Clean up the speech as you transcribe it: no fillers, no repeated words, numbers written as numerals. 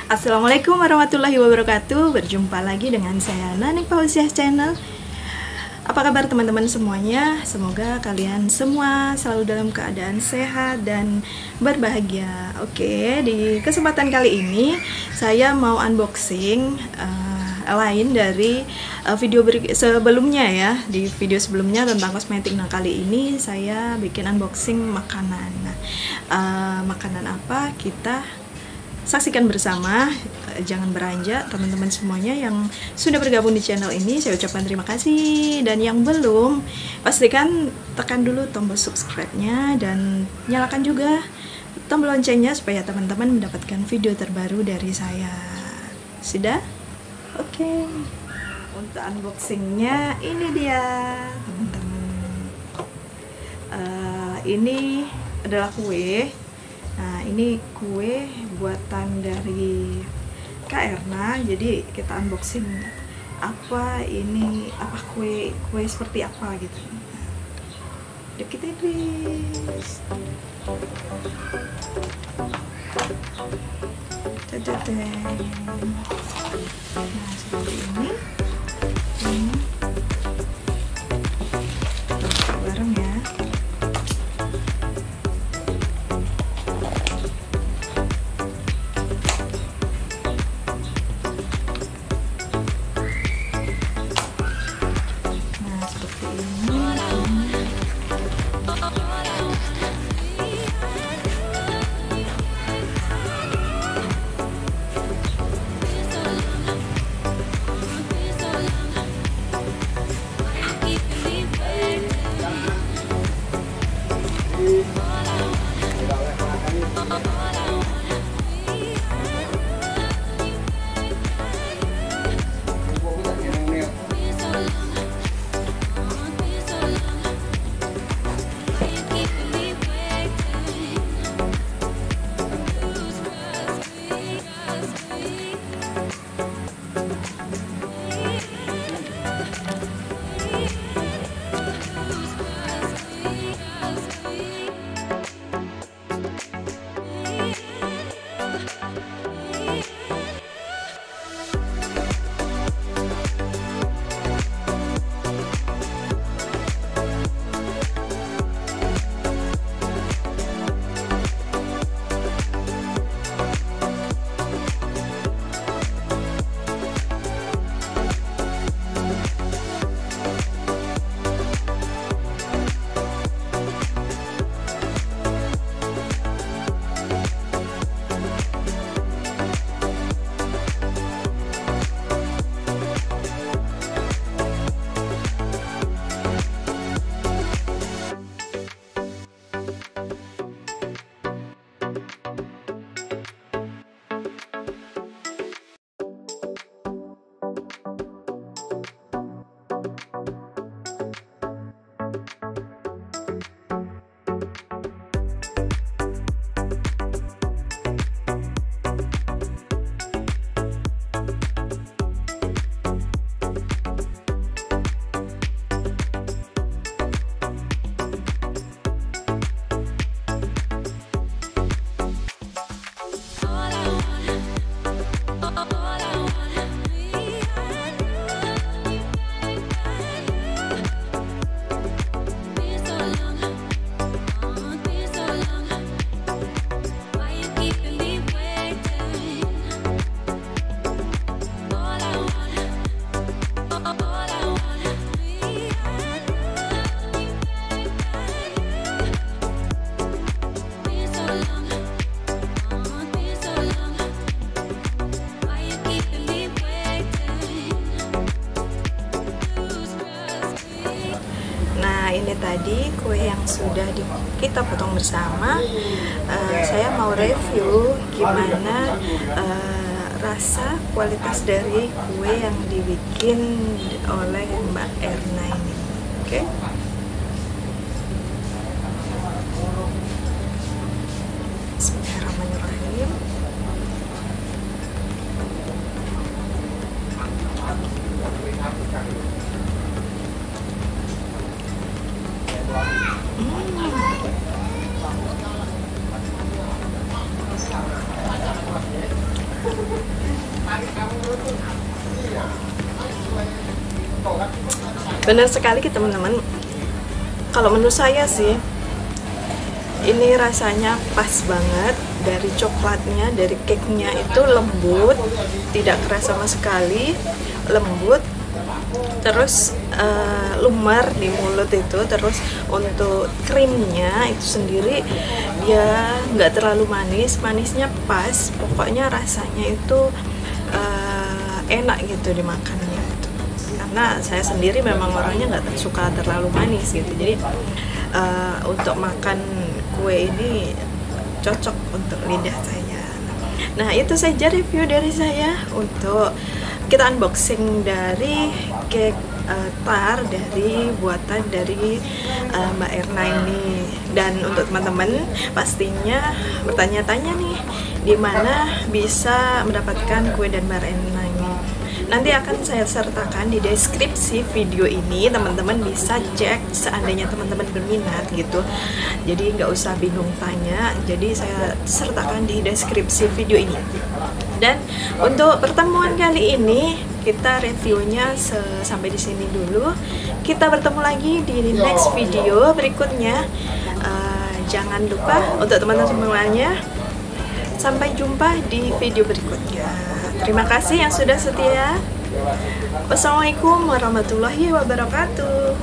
Assalamualaikum warahmatullahi wabarakatuh. Berjumpa lagi dengan saya Nani Fauziah Channel. Apa kabar teman-teman semuanya? Semoga kalian semua selalu dalam keadaan sehat dan berbahagia. Oke, di kesempatan kali ini saya mau unboxing lain dari video sebelumnya ya. Di video sebelumnya tentang kosmetik. Nah, kali ini saya bikin unboxing makanan. Nah, makanan apa? Kita saksikan bersama. Jangan beranjak teman-teman semuanya yang sudah bergabung di channel ini, saya ucapkan terima kasih. Dan yang belum, pastikan tekan dulu tombol subscribe-nya dan nyalakan juga tombol loncengnya supaya teman-teman mendapatkan video terbaru dari saya. Sudah? Oke. Untuk unboxingnya ini dia teman-teman. Ini adalah kue. Nah, ini kue buatan dari Kak Erna. Jadi kita unboxing apa ini, apa kue seperti apa gitu. Yuk kita tulis. Nah, seperti ini. Bareng ya. Ini tadi kue yang sudah kita potong bersama. Saya mau review gimana rasa kualitas dari kue yang dibikin oleh Mbak Erna ini. Oke. Bismillahirrahmanirrahim. Benar sekali teman-teman. Kalau menurut saya sih ini rasanya pas banget. Dari coklatnya, dari cake-nya itu lembut, tidak keras sama sekali, lembut, terus lumer di mulut itu. Terus untuk krimnya itu sendiri dia nggak terlalu manis, manisnya pas, pokoknya rasanya itu enak gitu dimakannya itu. Karena saya sendiri memang orangnya nggak suka terlalu manis gitu, jadi untuk makan kue ini cocok untuk lidah saya. Nah, itu saja review dari saya untuk kita unboxing dari cake tar dari buatan dari Mbak Erna ini. Dan untuk teman-teman pastinya bertanya-tanya nih, di mana bisa mendapatkan kue dan Mbak Erna ini. Nanti akan saya sertakan di deskripsi video ini, teman-teman bisa cek seandainya teman-teman berminat gitu. Jadi nggak usah bingung tanya, jadi saya sertakan di deskripsi video ini. Dan untuk pertemuan kali ini kita reviewnya sampai di sini dulu. Kita bertemu lagi di next video berikutnya. Jangan lupa untuk teman-teman semuanya, sampai jumpa di video berikutnya. Terima kasih yang sudah setia. Wassalamualaikum warahmatullahi wabarakatuh.